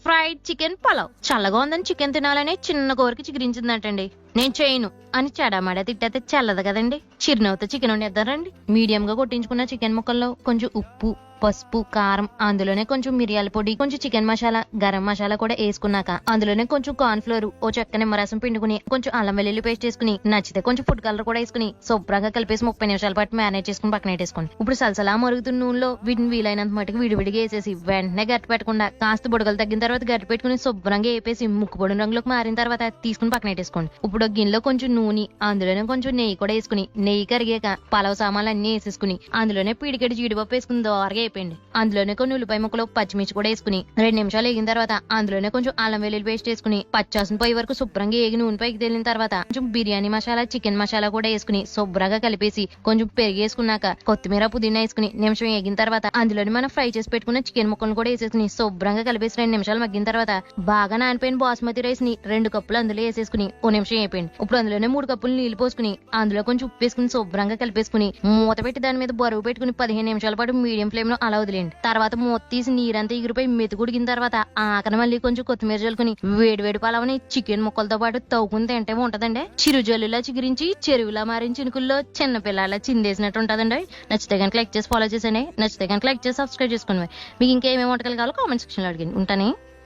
Fried chicken pulao. చల్లగా ఉందని chicken తినాలని చిన్న కోరిక చిగురించిందంటండి. నేను చేయను అని చెడమాడ తిట్టయితే చల్లదు కదండి. చిరునవ్వుతో చికెన్ వండేద్దారండి. మీడియం గా కొట్టించుకున్న చికెన్ ముక్కల్లో కొంచెం ఉప్పు, పసుపు, కారం, అందులోనే కొంచెం మిరియాల పొడి, కొంచెం చికెన్ మసాలా, గరం మసాలా కూడా వేసుకున్నాక అందులోనే కొంచెం కార్న్ ఫ్లోర్, ఓ చెక్క నిమ్మరసం పిండుకుని, కొంచెం అల్లం వెల్లుల్లి పేస్ట్ వేసుకుని, నచ్చితే కొంచెం ఫుడ్ కలర్ కూడా వేసుకుని శుభ్రంగా కలిపేసి 30 నిమిషాల పాటు మ్యారినేట్ చేసుకుని పక్కన పెట్టేసుకోండి. ఇప్పుడు సలసలా మరుగుతున్న నూనెలో వీటిని వీలైనంత మటుకు విడివిడిగా వేసేసి వెంటనే గట్టి పెట్టకుండా కాస్త బుడగలు తగ్గిన తర్వాత గట్టి పెట్టుకుని శుభ్రంగా వేపేసి ముక్కు పొడి రంగులోకి మారిన తర్వాత తీసుకుని పక్కన పెట్టేసుకోండి. ఇప్పుడు గిన్నెలో కొంచెం నూనె, అందులోనే కొంచెం నెయ్యి కూడా వేసుకుని, నెయ్యి కరిగాక పలావ్ సామాన్లు అన్ని వేసేసుకుని, అందులోనే పిడికెడు జీడిపప్పు వేసుకుని దోరగా అయిపోయింది. అందులోనే కొన్ని ఉల్లిపాయ ముక్కలు, పచ్చిమిర్చి కూడా వేసుకుని 2 నిమిషాలు వేగిన తర్వాత అందులోనే కొంచెం అల్లం వెల్లుల్లి పేస్ట్ వేసుకుని పచ్చాసన పోయి వరకు శుభ్రంగా ఏగి నూనె పైకి తేలిన తర్వాత కొంచెం బిర్యానీ మసాలా, చికెన్ మసాలా కూడా వేసుకుని శుభ్రంగా కలిపేసి కొంచెం పెరిగి వేసుకున్నాక కొత్తిమీర, పుదీనా వేసుకుని నిమిషం వేగిన తర్వాత అందులోనే మనం ఫ్రై చేసి పెట్టుకున్న చికెన్ ముక్కలను కూడా వేసేసుకుని శుభ్రంగా కలిపేసి 2 నిమిషాలు మగ్గిన తర్వాత బాగా నానిపోయిన బాస్మతి రైస్ ని 2 కప్పులు అందులో వేసేసుకుని ఓ నిమిషం అయిపోయింది. ఇప్పుడు అందులోనే 3 కప్పులు నీళ్లు పోసుకుని అందులో కొంచెం ఉప్పు వేసుకుని శుభ్రంగా కలిపేసుకుని మూత పెట్టి దాని మీద బరువు పెట్టుకుని 15 నిమిషాల పాటు మీడియం ఫ్లేమ్ లో అలా వదిలేండి. తర్వాత మూత తీసి నీరంతా ఎగిరిపోయి మెతుకుడిగిన తర్వాత ఆకన మళ్ళీ కొంచెం కొత్తిమీర జల్లుకుని వేడి వేడి పలావని చికెన్ ముక్కలతో పాటు తవ్వుకుని తింటే ఉంటదండి. చిరుజల్లులా చిగురించి చెరువులా మారిన చినుకుల్లో చిన్న పిల్లలా చిందేసినట్టు ఉంటదండి. నచ్చితే కనుక లైక్ చేసి ఫాలో చేసండి. నచ్చితే కనుక లైక్ చేసి సబ్స్క్రైబ్ చేసుకోండి. మీకు ఇంకేమేమి వంటకాలు కావాలో కామెంట్ సెక్షన్ లో అడిగండి. ఉంటానే.